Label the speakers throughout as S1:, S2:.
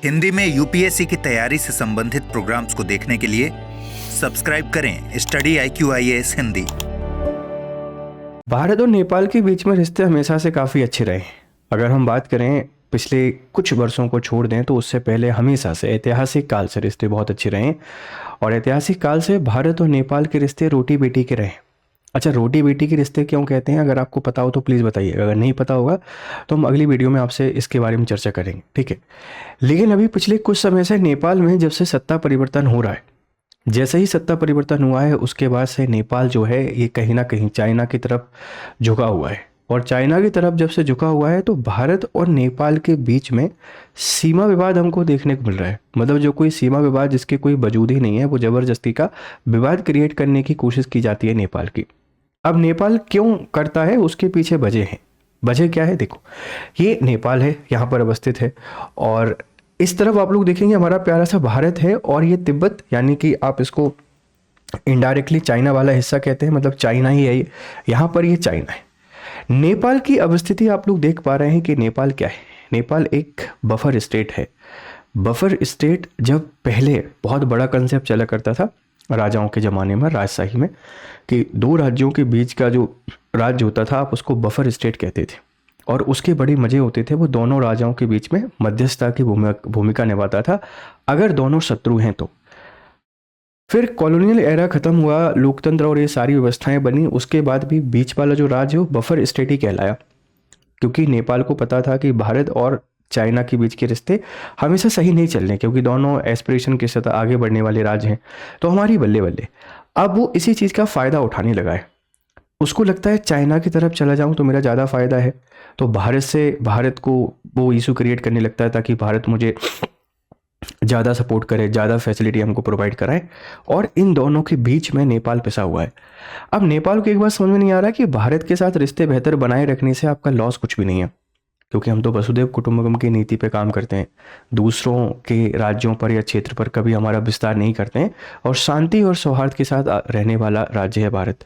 S1: हिंदी में यूपीएससी की तैयारी से संबंधित प्रोग्राम्स को देखने के लिए सब्सक्राइब करें स्टडी IQIAS हिंदी।
S2: भारत और नेपाल के बीच में रिश्ते हमेशा से काफ़ी अच्छे रहे। अगर हम बात करें पिछले कुछ वर्षों को छोड़ दें तो उससे पहले हमेशा से ऐतिहासिक काल से रिश्ते बहुत अच्छे रहे और ऐतिहासिक काल से भारत और नेपाल के रिश्ते रोटी बेटी के रहे। अच्छा, रोटी बेटी के रिश्ते क्यों कहते हैं? अगर आपको पता हो तो प्लीज़ बताइए, अगर नहीं पता होगा तो हम अगली वीडियो में आपसे इसके बारे में चर्चा करेंगे, ठीक है। लेकिन अभी पिछले कुछ समय से नेपाल में जब से सत्ता परिवर्तन हो रहा है, जैसे ही सत्ता परिवर्तन हुआ है उसके बाद से नेपाल जो है ये कहीं ना कहीं चाइना की तरफ झुका हुआ है। और चाइना की तरफ जब से झुका हुआ है तो भारत और नेपाल के बीच में सीमा विवाद हमको देखने को मिल रहा है। मतलब जो कोई सीमा विवाद जिसके कोई वजूद ही नहीं है, वो ज़बरदस्ती का विवाद क्रिएट करने की कोशिश की जाती है नेपाल की। अब नेपाल क्यों करता है, उसके पीछे वजह है। वजह क्या है? देखो, ये नेपाल है, यहाँ पर अवस्थित है और इस तरफ आप लोग देखेंगे हमारा प्यारा सा भारत है और ये तिब्बत, यानी कि आप इसको इनडायरेक्टली चाइना वाला हिस्सा कहते हैं, मतलब चाइना ही है ये, यहाँ पर ये चाइना है। नेपाल की अवस्थिति आप लोग देख पा रहे हैं कि नेपाल क्या है। नेपाल एक बफर स्टेट है। बफर स्टेट जब पहले बहुत बड़ा कंसेप्ट चला करता था राजाओं के ज़माने में, राजशाही में, कि दो राज्यों के बीच का जो राज्य होता था आप उसको बफर स्टेट कहते थे और उसके बड़े मज़े होते थे। वो दोनों राजाओं के बीच में मध्यस्थता की भूमिका निभाता था अगर दोनों शत्रु हैं तो। फिर कॉलोनियल एरा ख़त्म हुआ, लोकतंत्र और ये सारी व्यवस्थाएं बनी, उसके बाद भी बीच वाला जो राज्य है वो बफर स्टेट ही कहलाया, क्योंकि नेपाल को पता था कि भारत और चाइना के बीच के रिश्ते हमेशा सही नहीं चलने, क्योंकि दोनों एस्पिरेशन के साथ आगे बढ़ने वाले राज्य हैं, तो हमारी बल्ले बल्ले। अब वो इसी चीज़ का फ़ायदा उठाने लगा है। उसको लगता है चाइना की तरफ चला जाऊं तो मेरा ज़्यादा फ़ायदा है, तो भारत को वो इशू क्रिएट करने लगता है ताकि भारत मुझे ज़्यादा सपोर्ट करे, ज़्यादा फैसिलिटी हमको प्रोवाइड कराए। और इन दोनों के बीच में नेपाल पिसा हुआ है। अब नेपाल को एक बात समझ में नहीं आ रहा कि भारत के साथ रिश्ते बेहतर बनाए रखने से आपका लॉस कुछ भी नहीं है, क्योंकि हम तो वसुधैव कुटुंबकम की नीति पे काम करते हैं, दूसरों के राज्यों पर या क्षेत्र पर कभी हमारा विस्तार नहीं करते हैं और शांति और सौहार्द के साथ रहने वाला राज्य है भारत।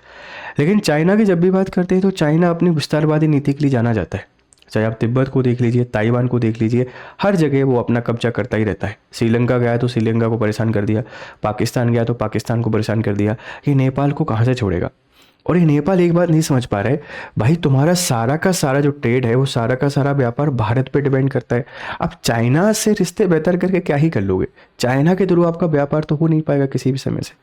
S2: लेकिन चाइना की जब भी बात करते हैं तो चाइना अपनी विस्तारवादी नीति के लिए जाना जाता है। चाहे आप तिब्बत को देख लीजिए, ताइवान को देख लीजिए, हर जगह वो अपना कब्जा करता ही रहता है। श्रीलंका गया तो श्रीलंका को परेशान कर दिया, पाकिस्तान गया तो पाकिस्तान को परेशान कर दिया। ये नेपाल को कहाँ से छोड़ेगा? और ये नेपाल एक बात नहीं समझ पा रहा है, भाई तुम्हारा सारा का सारा जो ट्रेड है वो सारा का सारा व्यापार भारत पे डिपेंड करता है। अब चाइना से रिश्ते बेहतर करके क्या ही कर लोगे? चाइना के थ्रू आपका व्यापार तो हो नहीं पाएगा किसी भी समय से।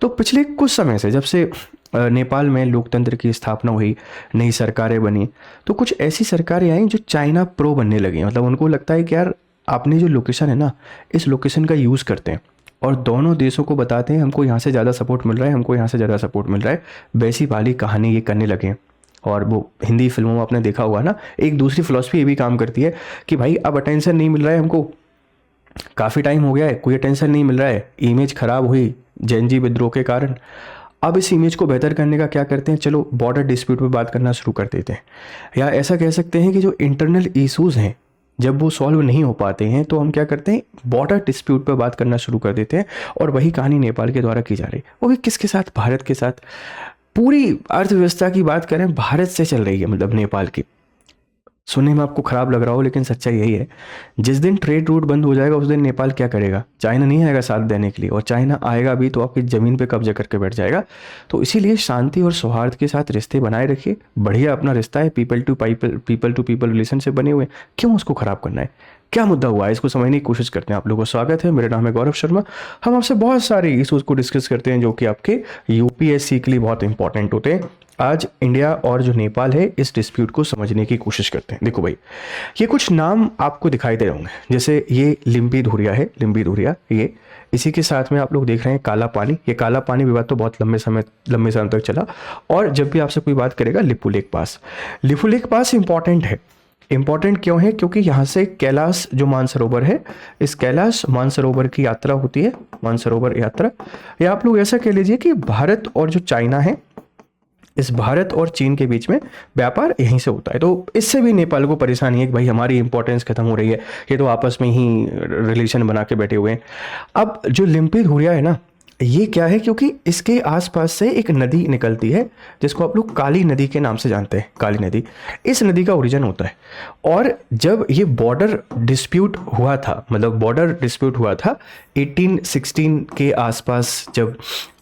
S2: तो पिछले कुछ समय से जब से नेपाल में लोकतंत्र की स्थापना हुई, नई सरकारें बनी, तो कुछ ऐसी सरकारें आई जो चाइना प्रो बनने लगी। मतलब उनको लगता है कि यार आपने जो लोकेशन है ना, इस लोकेशन का यूज़ करते हैं और दोनों देशों को बताते हैं हमको यहाँ से ज़्यादा सपोर्ट मिल रहा है, हमको यहाँ से ज़्यादा सपोर्ट मिल रहा है। वैसी वाली कहानी ये करने लगे हैं। और वो हिंदी फिल्मों में आपने देखा हुआ ना, एक दूसरी फिलॉसफी ये भी काम करती है कि भाई अब अटेंशन नहीं मिल रहा है हमको, काफ़ी टाइम हो गया है, कोई अटेंशन नहीं मिल रहा है, इमेज ख़राब हुई जेनजी विद्रोह के कारण। अब इस इमेज को बेहतर करने का क्या करते हैं, चलो बॉर्डर डिस्प्यूट पे बात करना शुरू कर देते हैं। या ऐसा कह सकते हैं कि जो इंटरनल इश्यूज़ हैं जब वो सॉल्व नहीं हो पाते हैं तो हम क्या करते हैं, बॉर्डर डिस्प्यूट पे बात करना शुरू कर देते हैं। और वही कहानी नेपाल के द्वारा की जा रही है, वो भी किसके साथ? भारत के साथ। पूरी अर्थव्यवस्था की बात करें भारत से चल रही है, मतलब नेपाल की। सुनने में आपको ख़राब लग रहा हो लेकिन सच्चाई यही है। जिस दिन ट्रेड रूट बंद हो जाएगा उस दिन नेपाल क्या करेगा? चाइना नहीं आएगा साथ देने के लिए, और चाइना आएगा भी तो आपकी ज़मीन पे कब्जा करके बैठ जाएगा। तो इसीलिए शांति और सौहार्द के साथ रिश्ते बनाए रखिए। बढ़िया अपना रिश्ता है, पीपल टू पीपल रिलेशनशिप बने हुए, क्यों उसको ख़राब करना है? क्या मुद्दा हुआ है, इसको समझने की कोशिश करते हैं। आप लोगों को स्वागत है, मेरा नाम है गौरव शर्मा। हम आपसे बहुत सारे इशूज़ को डिस्कस करते हैं जो कि आपके यूपीएससी के लिए बहुत इंपॉर्टेंट होते हैं। आज इंडिया और जो नेपाल है इस डिस्प्यूट को समझने की कोशिश करते हैं। देखो भाई, ये कुछ नाम आपको दिखाई दे रहे होंगे, जैसे ये लिम्पी धुरिया है, लिम्पी धुरिया ये। इसी के साथ में आप लोग देख रहे हैं काला पानी। ये काला पानी विवाद तो बहुत लंबे समय तक चला। और जब भी आपसे कोई बात करेगा, लिपुलेख पास। लिपुलेख पास इंपॉर्टेंट है। इंपॉर्टेंट क्यों है? क्योंकि यहाँ से कैलाश जो मानसरोवर है, इस कैलाश मानसरोवर की यात्रा होती है, मानसरोवर यात्रा। या आप लोग ऐसा कह लीजिए कि भारत और जो चाइना है, इस भारत और चीन के बीच में व्यापार यहीं से होता है। तो इससे भी नेपाल को परेशानी है कि भाई हमारी इंपॉर्टेंस खत्म हो रही है, ये तो आपस में ही रिलेशन बना के बैठे हुए हैं। अब जो लिम्पी धुरिया है ना, ये क्या है, क्योंकि इसके आसपास से एक नदी निकलती है जिसको आप लोग काली नदी के नाम से जानते हैं, काली नदी। इस नदी का ओरिजिन होता है। और जब ये बॉर्डर डिस्प्यूट हुआ था, मतलब बॉर्डर डिस्प्यूट हुआ था 1816 के आसपास, जब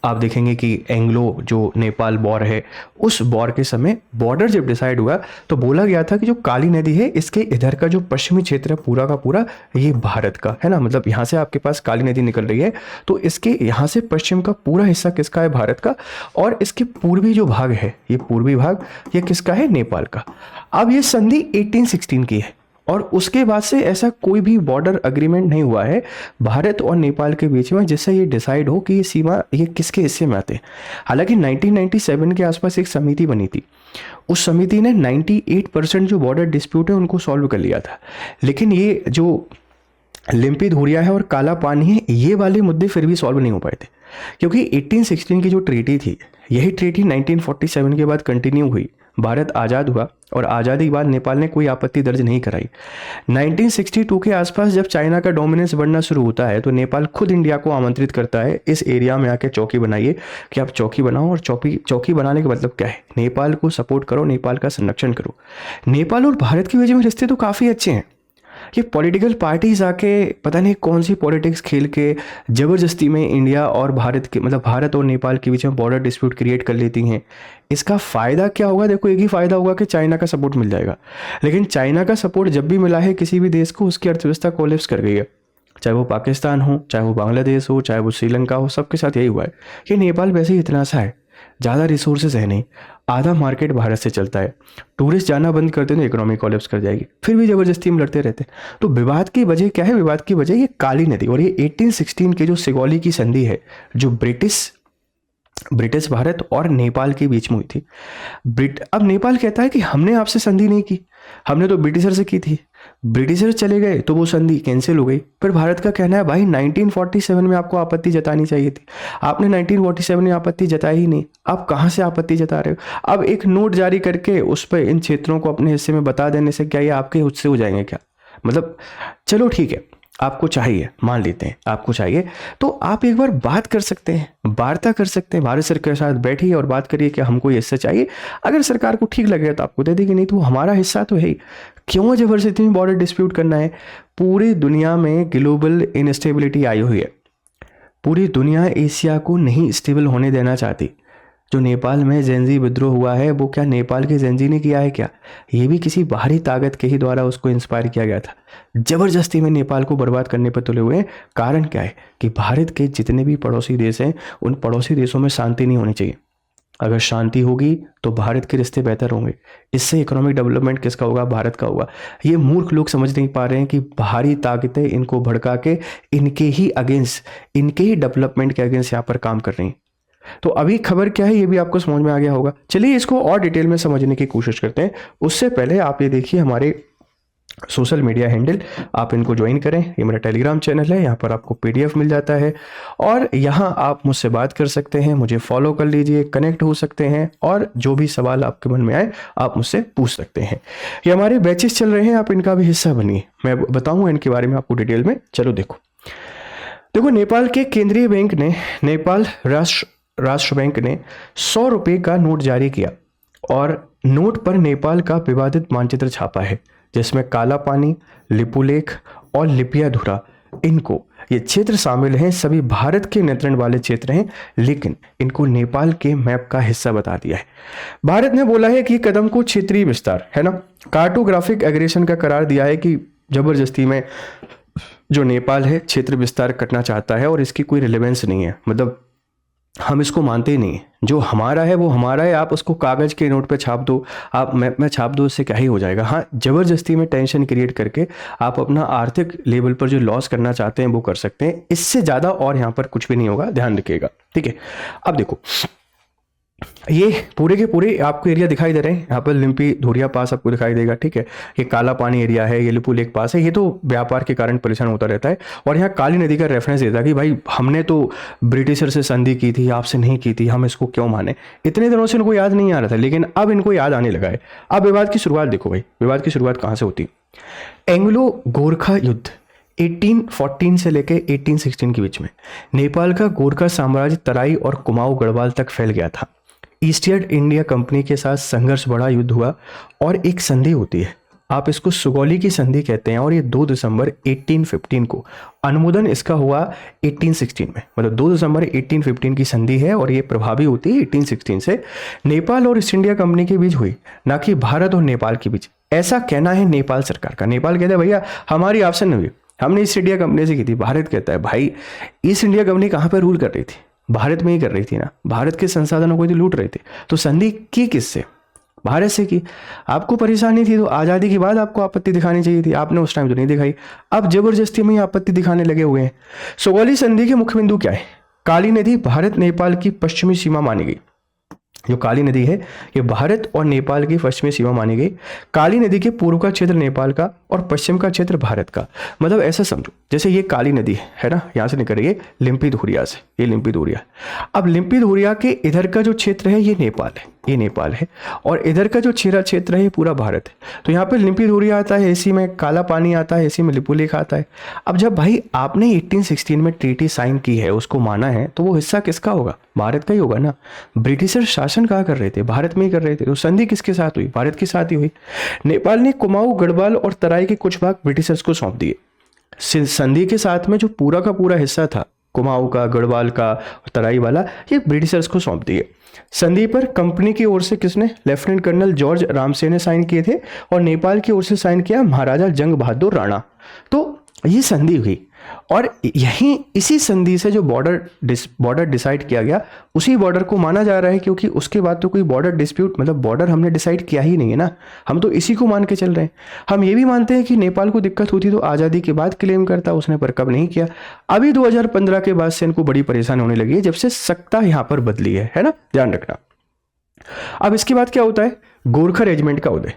S2: आप देखेंगे कि एंग्लो जो नेपाल वॉर है, उस वॉर के समय बॉर्डर जब डिसाइड हुआ तो बोला गया था कि जो काली नदी है इसके इधर का जो पश्चिमी क्षेत्र है पूरा का पूरा ये भारत का है ना, मतलब यहाँ से आपके पास काली नदी निकल रही है तो इसके यहाँ से पश्चिम का पूरा हिस्सा किसका है, भारत का। और इसके पूर्वी जो भाग है, ये पूर्वी भाग ये किसका है, नेपाल का। अब ये संधि 1816 की है और उसके बाद से ऐसा कोई भी बॉर्डर अग्रीमेंट नहीं हुआ है भारत और नेपाल के बीच में जिससे ये डिसाइड हो कि ये सीमा ये किसके हिस्से में आते हैं। हालांकि 1997 के आसपास एक समिति बनी थी, उस समिति ने 98% जो बॉर्डर डिस्प्यूट है उनको सॉल्व कर लिया था। लेकिन ये जो लिम्पी धुरिया है और काला पानी है, ये वाले मुद्दे फिर भी सॉल्व नहीं हो पाए थे, क्योंकि 1816 की जो ट्रीटी थी, यही ट्रीटी 1947 के बाद कंटिन्यू हुई। भारत आज़ाद हुआ और आज़ादी के बाद नेपाल ने कोई आपत्ति दर्ज नहीं कराई। 1962 के आसपास जब चाइना का डोमिनेंस बढ़ना शुरू होता है तो नेपाल खुद इंडिया को आमंत्रित करता है, इस एरिया में आके चौकी बनाइए, कि आप चौकी बनाओ। और चौकी बनाने का मतलब क्या है, नेपाल को सपोर्ट करो, नेपाल का संरक्षण करो। नेपाल और भारत के बीच में रिश्ते तो काफ़ी अच्छे हैं। ये पॉलिटिकल पार्टीज आके पता नहीं कौन सी पॉलिटिक्स खेल के ज़बरदस्ती में इंडिया और भारत के, मतलब भारत और नेपाल के बीच में बॉर्डर डिस्प्यूट क्रिएट कर लेती हैं। इसका फ़ायदा क्या होगा, देखो एक ही फ़ायदा होगा कि चाइना का सपोर्ट मिल जाएगा। लेकिन चाइना का सपोर्ट जब भी मिला है किसी भी देश को, उसकी अर्थव्यवस्था कोलैप्स कर गई है। चाहे वो पाकिस्तान हो, चाहे वो बांग्लादेश हो, चाहे वो श्रीलंका हो, सबके साथ यही हुआ है कि नेपाल वैसे ही इतना सा है, ज़्यादा रिसोर्सेज है नहीं, आधा मार्केट भारत से चलता है, टूरिस्ट जाना बंद कर दें तो इकोनॉमी कोलैप्स कर जाएगी, फिर भी ज़बरदस्ती में लड़ते रहते हैं। तो विवाद की वजह क्या है, विवाद की वजह ये काली नदी और ये 1816 के जो सिगौली की संधि है जो ब्रिटिश भारत और नेपाल के बीच में हुई थी। अब नेपाल कहता है कि हमने आपसे संधि नहीं की, हमने तो ब्रिटिशर से की थी, ब्रिटिशर चले गए तो वो संधि कैंसिल हो गई। फिर भारत का कहना है भाई 1947 में आपको आपत्ति जतानी चाहिए थी, आपने 1947 में आपत्ति जताई ही नहीं, आप कहाँ से आपत्ति जता रहे हो। अब एक नोट जारी करके उस पर इन क्षेत्रों को अपने हिस्से में बता देने से क्या ये आपके हिस्से हो जाएंगे क्या, मतलब चलो ठीक है आपको चाहिए, मान लेते हैं आपको चाहिए, तो आप एक बार बात कर सकते हैं, वार्ता कर सकते हैं, भारत सरकार के साथ बैठिए और बात करिए कि हमको ये हिस्सा चाहिए। अगर सरकार को ठीक लगेगा तो आपको दे देगी, नहीं तो हमारा हिस्सा तो है ही। क्यों जबरदस्ती में बॉर्डर डिस्प्यूट करना है। पूरी दुनिया में ग्लोबल इनस्टेबिलिटी आई हुई है, पूरी दुनिया एशिया को नहीं स्टेबल होने देना चाहती। जो नेपाल में जेंजी विद्रोह हुआ है वो क्या नेपाल के जेंजी ने किया है क्या, ये भी किसी बाहरी ताकत के ही द्वारा उसको इंस्पायर किया गया था। जबरदस्ती में नेपाल को बर्बाद करने पर तुले हुए हैं। कारण क्या है कि भारत के जितने भी पड़ोसी देश हैं उन पड़ोसी देशों में शांति नहीं होनी चाहिए। अगर शांति होगी तो भारत के रिश्ते बेहतर होंगे, इससे इकोनॉमिक डेवलपमेंट किसका होगा, भारत का होगा। ये मूर्ख लोग समझ नहीं पा रहे हैं कि बाहरी ताकतें इनको भड़का के इनके ही अगेंस्ट, इनके ही डेवलपमेंट के अगेंस्ट यहाँ पर काम कर रही हैं। तो अभी खबर क्या है ये भी आपको समझ में आ गया होगा। चलिए इसको और डिटेल में समझने की कोशिश करते हैं। उससे पहले आप ये देखिए हमारे सोशल मीडिया हैंडल, आप इनको ज्वाइन करें। ये मेरा टेलीग्राम चैनल है, यहाँ पर आपको पीडीएफ मिल जाता है और यहाँ आप मुझसे बात कर सकते हैं, मुझे फॉलो कर लीजिए, कनेक्ट हो सकते हैं और जो भी सवाल आपके मन में आए आप मुझसे पूछ सकते हैं। ये हमारे बैचेस चल रहे हैं, आप इनका भी हिस्सा बनिए, मैं बताऊँगा इनके बारे में आपको डिटेल में। चलो देखो नेपाल के केंद्रीय बैंक ने, नेपाल राष्ट्र बैंक ने 100 रुपये का नोट जारी किया और नोट पर नेपाल का विवादित मानचित्र छापा है जिसमें काला पानी, लिपुलेख और लिपियाधुरा, इनको ये क्षेत्र शामिल हैं। सभी भारत के नियंत्रण वाले क्षेत्र हैं लेकिन इनको नेपाल के मैप का हिस्सा बता दिया है। भारत ने बोला है कि कदम को क्षेत्रीय विस्तार है ना, कार्टोग्राफिक एग्रेशन का करार दिया है कि जबरदस्ती में जो नेपाल है क्षेत्र विस्तार करना चाहता है और इसकी कोई रिलेवेंस नहीं है, मतलब हम इसको मानते ही नहीं। जो हमारा है वो हमारा है, आप उसको कागज़ के नोट पे छाप दो, आप मैप में छाप दो, इससे क्या ही हो जाएगा। हाँ, ज़बरदस्ती में टेंशन क्रिएट करके आप अपना आर्थिक लेवल पर जो लॉस करना चाहते हैं वो कर सकते हैं, इससे ज़्यादा और यहाँ पर कुछ भी नहीं होगा, ध्यान रखिएगा, ठीक है। अब देखो ये पूरे के पूरे आपको एरिया दिखाई दे रहे हैं, यहाँ पर लिम्पी धुरिया पास आपको दिखाई देगा, ठीक है। ये काला पानी एरिया है, ये लिपू लेक पास है, ये तो व्यापार के कारण परेशान होता रहता है। और यहाँ काली नदी का रेफरेंस देता है कि भाई हमने तो ब्रिटिशर से संधि की थी, आपसे नहीं की थी, हम इसको क्यों माने। इतने दिनों से इनको याद नहीं आ रहा था लेकिन अब इनको याद आने लगा है। अब विवाद की शुरुआत देखो भाई, विवाद की शुरुआत कहाँ से होती। एंग्लो गोरखा युद्ध 1814 से लेकर 1816 के बीच में नेपाल का गोरखा साम्राज्य तराई और कुमाऊं गढ़वाल तक फैल गया था। ईस्ट इंडिया कंपनी के साथ संघर्ष, बड़ा युद्ध हुआ और एक संधि होती है, आप इसको सुगौली की संधि कहते हैं, और ये 2 दिसंबर 1815 को, अनुमोदन इसका हुआ 1816 में, मतलब 2 दिसंबर 1815 की संधि है और ये प्रभावी होती है 1816 से। नेपाल और ईस्ट इंडिया कंपनी के बीच हुई, ना कि भारत और नेपाल के बीच, ऐसा कहना है नेपाल सरकार का। नेपाल कहता है भैया हमारी आपसे नहीं हुई, हमने ईस्ट इंडिया कंपनी से की थी। भारत कहता है भाई ईस्ट इंडिया कंपनी कहाँ पर रूल कर रही थी, भारत में ही कर रही थी ना, भारत के संसाधनों को तो लूट रहे थे, तो संधि की किससे, भारत से की। आपको परेशानी थी तो आज़ादी के बाद आपको आपत्ति दिखानी चाहिए थी, आपने उस टाइम तो नहीं दिखाई, अब जबरदस्ती में ही आपत्ति दिखाने लगे हुए हैं। सुगौली संधि के मुख्य बिंदु क्या है, काली नदी भारत नेपाल की पश्चिमी सीमा मानी गई। जो काली नदी है ये भारत और नेपाल की पश्चिमी सीमा मानी गई। काली नदी के पूर्व का क्षेत्र नेपाल का और पश्चिम का क्षेत्र भारत का। मतलब ऐसा समझो जैसे ये काली नदी है ना, यहाँ से निकल रही है लिम्पी धुरिया से, ये लिम्पी धुरिया। अब लिम्पी धुरिया के इधर का जो क्षेत्र है ये नेपाल है, ये नेपाल है, और इधर का जो क्षेत्र है ये पूरा भारत है। तो यहाँ पे लिम्पी धुरिया आता है, इसी में काला पानी आता है, इसी में लिपुलेख आता है। अब जब भाई आपने 1816 में ट्रीटी साइन की है, उसको माना है, तो वो हिस्सा किसका होगा, भारत का ही होगा ना। ब्रिटिशर शासन कहाँ कर रहे थे, भारत में ही कर रहे थे, तो संधि किसके साथ हुई, भारत के साथ ही हुई। नेपाल ने कुमाऊं गढ़वाल और तराई के कुछ भाग ब्रिटिशर्स को सौंप दिए। संधि के साथ में जो पूरा का पूरा हिस्सा था, कुमाऊं का, गढ़वाल का, तराई वाला, ये ब्रिटिशर्स को सौंप दिए। संधि पर कंपनी की ओर से किसने, लेफ्टिनेंट कर्नल जॉर्ज रामसे ने साइन किए थे, और नेपाल की ओर से साइन किया महाराजा जंग बहादुर राणा। तो ये संधि हुई, और यहीं इसी संधि से जो बॉर्डर डिसाइड किया गया, उसी बॉर्डर को माना जा रहा है, क्योंकि उसके बाद तो कोई बॉर्डर डिस्प्यूट, मतलब बॉर्डर हमने डिसाइड किया ही नहीं है ना, हम तो इसी को मान के चल रहे हैं। हम ये भी मानते हैं कि नेपाल को दिक्कत होती तो आज़ादी के बाद क्लेम करता, उसने पर कब नहीं किया। अभी 2015 के बाद से इनको बड़ी परेशानी होने लगी है, जब से सत्ता यहाँ पर बदली है ना, ध्यान रखना। अब इसके बाद क्या होता है, गोरखा रेजिमेंट का उदय।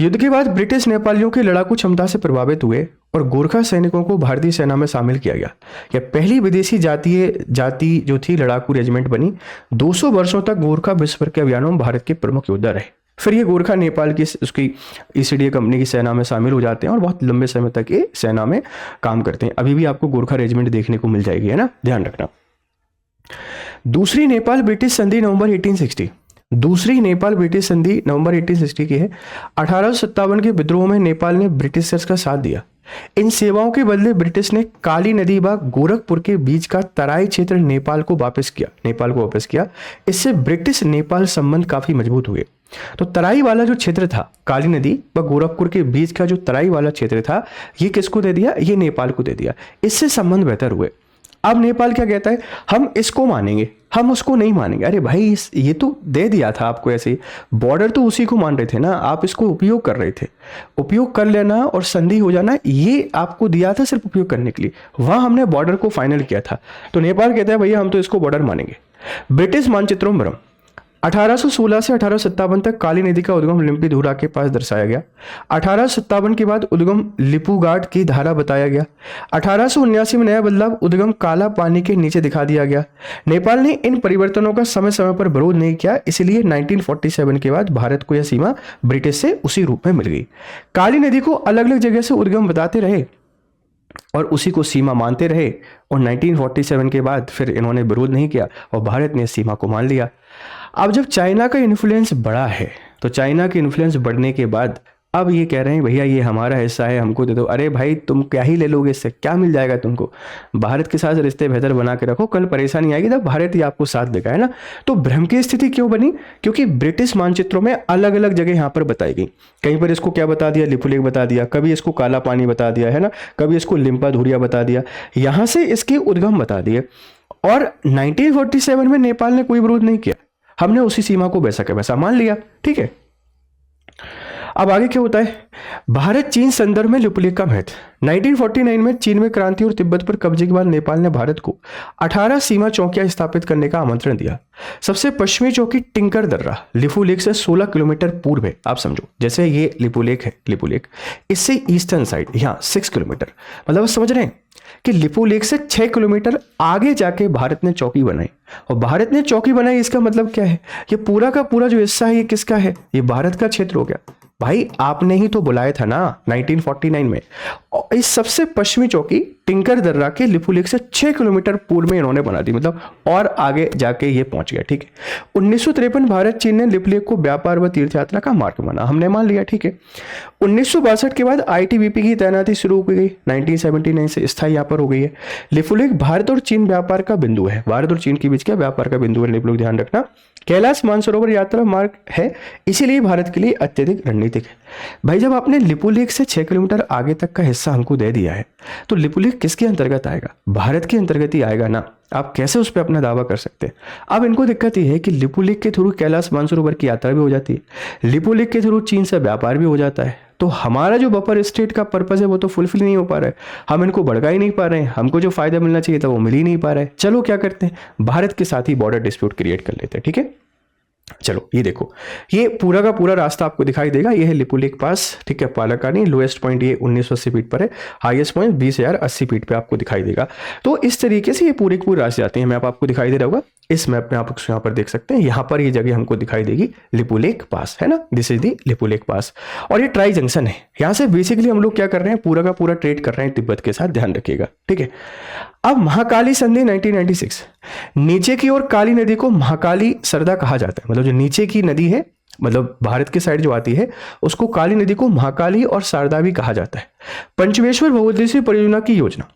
S2: युद्ध के बाद ब्रिटिश नेपालियों की लड़ाकू क्षमता से प्रभावित हुए और गोरखा सैनिकों को भारतीय सेना में शामिल किया गया। यह पहली विदेशी जाति जो थी लड़ाकू रेजिमेंट बनी। 200 वर्षों तक गोरखा विश्व भर के अभियानों में भारत के प्रमुख योद्धा रहे। फिर ये गोरखा नेपाल की उसकी ईस्ट इंडिया कंपनी की सेना में शामिल हो जाते हैं और बहुत लंबे समय तक ये सेना में काम करते हैं। अभी भी आपको गोरखा रेजिमेंट देखने को मिल जाएगी, है ना, ध्यान रखना। दूसरी नेपाल ब्रिटिश संधि नवंबर 1860। दूसरी नेपाल ब्रिटिश संधि नवंबर 1860 की है। 1857 के विद्रोह में नेपाल ने ब्रिटिशर्स का साथ दिया। इन सेवाओं के बदले ब्रिटिश ने काली नदी व गोरखपुर के बीच का तराई क्षेत्र नेपाल को वापस किया। इससे ब्रिटिश नेपाल संबंध काफी मजबूत हुए। तो तराई वाला जो क्षेत्र था, काली नदी व गोरखपुर के बीच का जो तराई वाला क्षेत्र था, ये किसको दे दिया, ये नेपाल को दे दिया। इससे संबंध बेहतर हुए। अब नेपाल क्या कहता है, हम इसको मानेंगे, हम उसको नहीं मानेंगे। अरे भाई ये तो दे दिया था आपको ऐसे, बॉर्डर तो उसी को मान रहे थे ना, आप इसको उपयोग कर रहे थे। उपयोग कर लेना और संधि हो जाना, ये आपको दिया था सिर्फ उपयोग करने के लिए, वहां हमने बॉर्डर को फाइनल किया था। तो नेपाल कहता है भैया हम तो इसको बॉर्डर मानेंगे। ब्रिटिश मानचित्रों में 1816 से 1857 तक काली नदी का उद्गम लिम्पी धुरा के पास दर्शाया गया। 1857 के बाद उद्गम लिपुगाड की धारा बताया गया। 1879 में नया बदलाव उद्गम काला पानी के नीचे दिखा दिया गया। नेपाल ने इन परिवर्तनों का समय समय पर विरोध नहीं किया, इसलिए 1947 के बाद भारत को यह सीमा ब्रिटिश से उसी रूप में मिल गई। काली नदी को अलग अलग जगह से उद्गम बताते रहे और उसी को सीमा मानते रहे, और 1947 के बाद फिर इन्होंने विरोध नहीं किया और भारत ने सीमा को मान लिया। अब जब चाइना का इन्फ्लुएंस बढ़ा है, तो चाइना के इन्फ्लुएंस बढ़ने के बाद अब ये कह रहे हैं भैया ये हमारा हिस्सा है, हमको दे दो। अरे भाई तुम क्या ही ले लोगे, इससे क्या मिल जाएगा तुमको। भारत के साथ रिश्ते बेहतर बना के रखो, कल परेशानी आएगी तब भारत ही आपको साथ देगा, है ना। तो भ्रम की स्थिति क्यों बनी, क्योंकि ब्रिटिश मानचित्रों में अलग अलग जगह यहाँ पर बताई गई। कहीं पर इसको क्या बता दिया, लिपुलेख बता दिया, कभी इसको काला पानी बता दिया, है ना, कभी इसको लिम्पा धुरिया बता दिया, यहाँ से इसके उद्गम बता दिए। और 1947 में नेपाल ने कोई विरोध नहीं किया, हमने उसी सीमा को वैसा के वैसा मान लिया, ठीक है। अब आगे क्या होता है, भारत चीन संदर्भ में लिपुलेख का महत्व। 1949 में चीन में क्रांति और तिब्बत पर कब्जे के बाद नेपाल ने भारत को 18 सीमा चौकियां स्थापित करने का आमंत्रण दिया। सबसे पश्चिमी चौकी टिंकर दर्रा लिपुलेख से 16 किलोमीटर पूर्व है। आप समझो जैसे ये लिपुलेख है, लिपुलेख इससे ईस्टर्न साइड यहाँ 6 किलोमीटर, मतलब समझ रहे हैं कि लिपुलेख से 6 किलोमीटर आगे जाके भारत ने चौकी बनाई। और भारत ने चौकी बनाई, इसका मतलब क्या है, ये पूरा का पूरा जो हिस्सा है ये किसका है, ये भारत का क्षेत्र हो गया। भाई आपने ही तो बुलाया था ना 1949 में। और इस सबसे पश्चिमी चौकी टिंकर दर्रा के लिपुलेख से 6 किलोमीटर पूर्व में इन्होंने बना दी, मतलब और आगे जाके ये पहुंच गया। ठीक है, 1953 भारत चीन ने लिपुलेख को व्यापार व तीर्थ यात्रा का मार्ग माना, हमने मान लिया। ठीक है, 1962 के बाद ITBP की तैनाती शुरू की गई, 1979 से स्थायी यहाँ पर हो गई है। लिपुलेख भारत और चीन व्यापार का बिंदु है, भारत और चीन के बीच का व्यापार का बिंदु है लिपुलेख, ध्यान रखना। कैलाश मानसरोवर यात्रा मार्ग है, इसीलिए भारत के लिए अत्यधिक रणनीतिक है। भाई जब आपने लिपुलेख से 6 किलोमीटर आगे तक का हिस्सा हमको दे दिया है, तो लिपुलेख किसके अंतर्गत आएगा? भारत के अंतर्गत ही आएगा ना। आप कैसे उस पर अपना दावा कर सकते हैं? अब इनको दिक्कत ये है कि लिपुलेख के थ्रू कैलाश मानसरोवर की यात्रा भी हो जाती है, लिपुलेख के थ्रू चीन से व्यापार भी हो जाता है, तो हमारा जो बफर स्टेट का पर्पज है वो तो फुलफिल नहीं हो पा रहा है, हम इनको भड़का ही नहीं पा रहे हैं, हमको जो फायदा मिलना चाहिए था वो मिल ही नहीं पा रहा है। चलो क्या करते हैं, भारत के साथ ही बॉर्डर डिस्प्यूट क्रिएट कर लेते हैं। ठीक है, चलो ये देखो, ये पूरा का पूरा रास्ता आपको दिखाई देगा, ये है लिपुलेख पास। ठीक है, पालाकानी लोएस्ट पॉइंट ये 1980 फीट पर है, हाईएस्ट पॉइंट 20,080 फीट पे आपको दिखाई देगा। तो इस तरीके से ये पूरे रास्ते जाते हैं। मैप आपको दिखाई दे रहा होगा, इस मैप में आप यहाँ पर देख सकते हैं, यहाँ पर ये जगह हमको दिखाई देगी लिपुलेख पास, है ना, दिस इज दी लिपुलेख पास। और ये ट्राई जंक्शन है, यहाँ से बेसिकली हम लोग क्या कर रहे हैं, पूरा का पूरा ट्रेड कर रहे हैं तिब्बत के साथ, ध्यान रखिएगा। ठीक है, अब महाकाली संधि 1996, नीचे की ओर काली नदी को महाकाली सरदा कहा जाता है, मतलब जो नीचे की नदी है, मतलब भारत की साइड जो आती है उसको काली नदी को महाकाली और शारदा भी कहा जाता है। पंचमेश्वर बहुउद्देशीय परियोजना की योजना,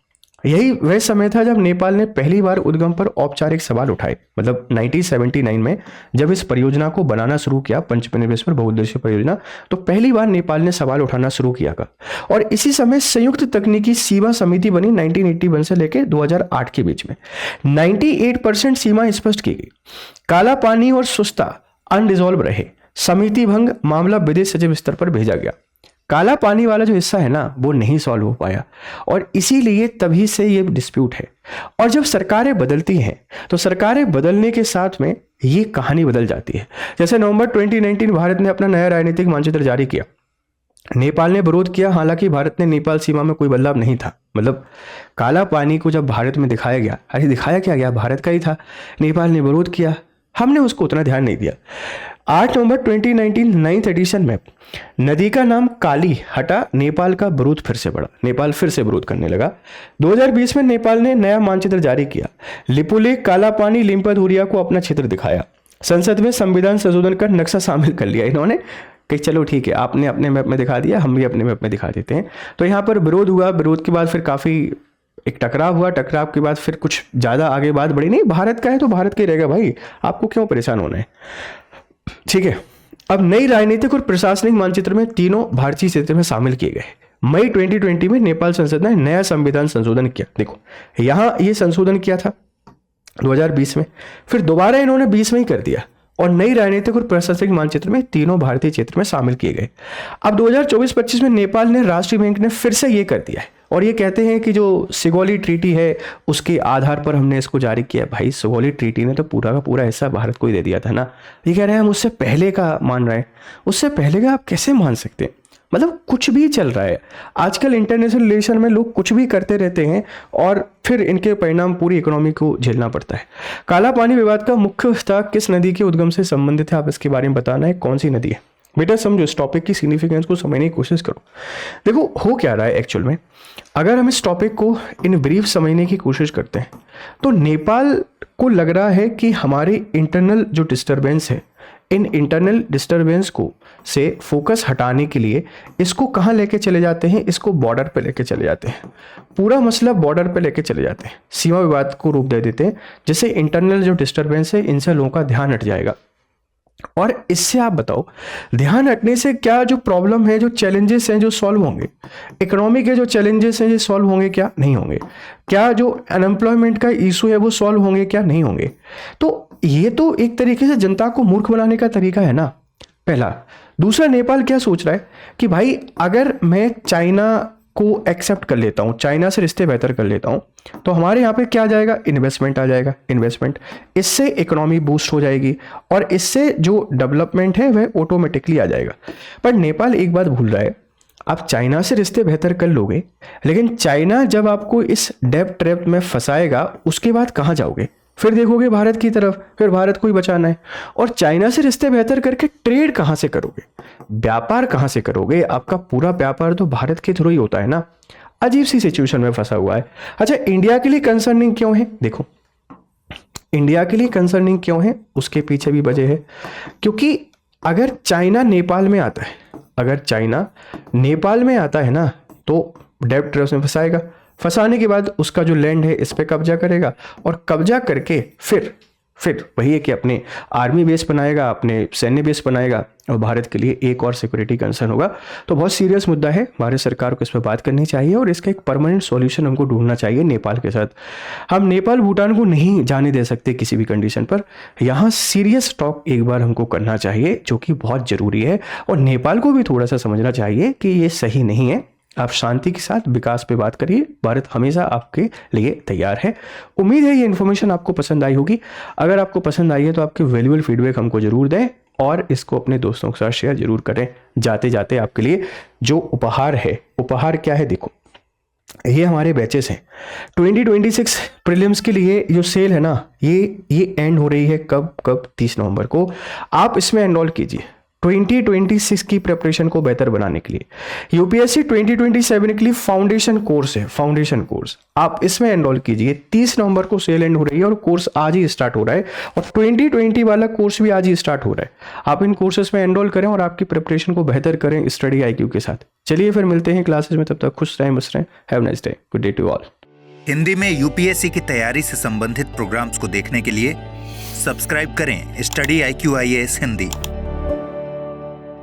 S2: यही वह समय था जब नेपाल ने पहली बार उद्गम पर औपचारिक सवाल उठाए, मतलब 1979 में जब इस परियोजना को बनाना शुरू किया, पंचमेश्वर बहुउद्देशीय परियोजना, तो पहली बार नेपाल ने सवाल उठाना शुरू किया। और इसी समय संयुक्त तकनीकी सीमा समिति बनी 1981 से लेकर 2008 के बीच में। 98% सीमा स्पष्ट की गई, काला पानी और सुस्ता अनरिजॉल्व रहे, समिति भंग मामला विदेश सचिव स्तर पर भेजा गया। काला पानी वाला जो हिस्सा है ना वो नहीं सॉल्व हो पाया, और इसीलिए तभी से ये डिस्प्यूट है। और जब सरकारें बदलती हैं तो सरकारें बदलने के साथ में ये कहानी बदल जाती है। जैसे नवंबर 2019 भारत ने अपना नया राजनीतिक मानचित्र जारी किया, नेपाल ने विरोध किया, हालांकि भारत ने नेपाल सीमा में कोई बदलाव नहीं था। मतलब काला पानी को जब भारत में दिखाया गया, अरे दिखाया क्या गया, भारत का ही था, नेपाल ने विरोध किया, हमने उसको उतना ध्यान नहीं दिया। 8 नवंबर 2019 9th एडिशन में नदी का नाम काली हटा, नेपाल का विरोध फिर से बढ़ा, नेपाल फिर से विरोध करने लगा। 2020 में नेपाल ने नया मानचित्र जारी किया, लिपुलेख काला पानी लिम्पधुरिया को अपना क्षेत्र दिखाया, संसद में संविधान संशोधन का नक्शा शामिल कर लिया इन्होंने कि चलो ठीक है, आपने अपने मैप में दिखा दिया, हम भी अपने मैप में दिखा देते हैं। तो यहाँ पर विरोध हुआ, विरोध के बाद फिर काफ़ी एक टकराव हुआ, टकराव के बाद फिर कुछ ज़्यादा आगे बात बढ़ी नहीं, भारत का है तो भारत का ही रहेगा भाई, आपको क्यों परेशान होना है। ठीक है, अब नई राजनीतिक और प्रशासनिक मानचित्र में तीनों भारतीय क्षेत्र में शामिल किए गए। मई 2020 में नेपाल संसद ने नया संविधान संशोधन किया, देखो यहाँ ये संशोधन किया था 2020 में, फिर दोबारा इन्होंने 20 में ही कर दिया, और नई राजनीतिक और प्रशासनिक मानचित्र में तीनों भारतीय क्षेत्र में शामिल किए गए। अब 2024-25 में नेपाल ने, राष्ट्रीय बैंक ने फिर से ये कर दिया है, और ये कहते हैं कि जो सिगोली ट्रीटी है उसके आधार पर हमने इसको जारी किया। भाई सिगोली ट्रीटी ने तो पूरा का पूरा हिस्सा भारत को ही दे दिया था ना, ये कह रहे हैं हम उससे पहले का मान रहे हैं, उससे पहले का आप कैसे मान सकते हैं। मतलब कुछ भी चल रहा है आजकल इंटरनेशनल रिलेशन में, लोग कुछ भी करते रहते हैं और फिर इनके परिणाम पूरी इकोनॉमी को झेलना पड़ता है। काला पानी विवाद का मुख्य हिस्सा किस नदी के उद्गम से संबंधित है, आप इसके बारे में बताना है, कौन सी नदी है। बेटा समझो, इस टॉपिक की सिग्निफिकेंस को समझने की कोशिश करो। देखो हो क्या रहा है एक्चुअल में, अगर हम इस टॉपिक को इन ब्रीफ समझने की कोशिश करते हैं तो नेपाल को लग रहा है कि हमारे इंटरनल जो डिस्टर्बेंस है, इन इंटरनल डिस्टर्बेंस को से फोकस हटाने के लिए इसको कहाँ लेके चले जाते हैं, इसको बॉर्डर पे लेके चले जाते हैं, पूरा मसला बॉर्डर पे लेके चले जाते हैं, सीमा विवाद को रूप दे देते हैं, जिससे इंटरनल जो डिस्टर्बेंस है इनसे लोगों का ध्यान हट जाएगा। और इससे आप बताओ, ध्यान हटने से क्या जो प्रॉब्लम है, जो चैलेंजेस हैं जो सॉल्व होंगे, इकोनॉमी के जो चैलेंजेस हैं ये सॉल्व होंगे क्या, नहीं होंगे। क्या जो अनएम्प्लॉयमेंट का इशू है वो सॉल्व होंगे क्या, नहीं होंगे। तो ये तो एक तरीके से जनता को मूर्ख बनाने का तरीका है ना, पहला। दूसरा, नेपाल क्या सोच रहा है कि भाई अगर मैं चाइना को एक्सेप्ट कर लेता हूँ, चाइना से रिश्ते बेहतर कर लेता हूँ, तो हमारे यहाँ पे क्या आ जाएगा, इन्वेस्टमेंट आ जाएगा, इन्वेस्टमेंट, इससे इकोनॉमी बूस्ट हो जाएगी और इससे जो डेवलपमेंट है वह ऑटोमेटिकली आ जाएगा। पर नेपाल एक बात भूल रहा है, आप चाइना से रिश्ते बेहतर कर लोगे, लेकिन चाइना जब आपको इस डेब्ट ट्रैप में फंसाएगा उसके बाद कहाँ जाओगे, फिर देखोगे भारत की तरफ, फिर भारत को ही बचाना है। और चाइना से रिश्ते बेहतर करके ट्रेड कहाँ से करोगे, व्यापार कहाँ से करोगे? आपका पूरा व्यापार तो भारत के थ्रू ही होता है ना। अजीब सी सिचुएशन में फंसा हुआ है। अच्छा, इंडिया के लिए कंसर्निंग क्यों है? देखो, इंडिया के लिए कंसर्निंग क्यों है, उसके पीछे भी वजह है। क्योंकि अगर चाइना नेपाल में आता है, अगर चाइना नेपाल में आता है ना, तो डेब्ट ट्रैप में फंसाएगा। फंसाने के बाद उसका जो लैंड है इस पे कब्जा करेगा, और कब्जा करके फिर वही है कि अपने आर्मी बेस बनाएगा, अपने सैन्य बेस बनाएगा, और भारत के लिए एक और सिक्योरिटी कंसर्न होगा। तो बहुत सीरियस मुद्दा है, भारत सरकार को इस पर बात करनी चाहिए और इसका एक परमानेंट सॉल्यूशन हमको ढूंढना चाहिए नेपाल के साथ। हम नेपाल भूटान को नहीं जाने दे सकते किसी भी कंडीशन पर। यहाँ सीरियस टॉक एक बार हमको करना चाहिए, जो कि बहुत ज़रूरी है, और नेपाल को भी थोड़ा सा समझना चाहिए कि ये सही नहीं है। आप शांति के साथ विकास पे बात करिए, भारत हमेशा आपके लिए तैयार है। उम्मीद है ये इन्फॉर्मेशन आपको पसंद आई होगी। अगर आपको पसंद आई है तो आपके वैल्यूएबल फीडबैक हमको जरूर दें, और इसको अपने दोस्तों के साथ शेयर जरूर करें। जाते जाते आपके लिए जो उपहार है, उपहार क्या है देखो, ये हमारे बैचेस हैं 2026 प्रीलिम्स के लिए। जो सेल है ना, ये एंड हो रही है कब 30 नवंबर को। आप इसमें एनरोल कीजिए 2026 की प्रिपरेशन को बेहतर बनाने के लिए। यूपीएससी 2027 के लिए फाउंडेशन कोर्स है, फाउंडेशन कोर्स आप इसमें एनरोल कीजिए। 30 नवंबर को सेल एंड हो रही है और कोर्स आज ही स्टार्ट हो रहा है, और 2020 वाला कोर्स भी आज ही स्टार्ट हो रहा है। आप इन कोर्सेज में एनरोल करें और आपकी प्रिपरेशन को बेहतर करें स्टडी IQ के साथ। चलिए फिर मिलते हैं क्लासेज में, तब तक खुश रहें, मस्त रहें। Have nice day, good day to all.
S1: Hindi में यूपीएससी की तैयारी से संबंधित प्रोग्राम्स को देखने के लिए सब्सक्राइब करें स्टडी IQ IAS हिंदी।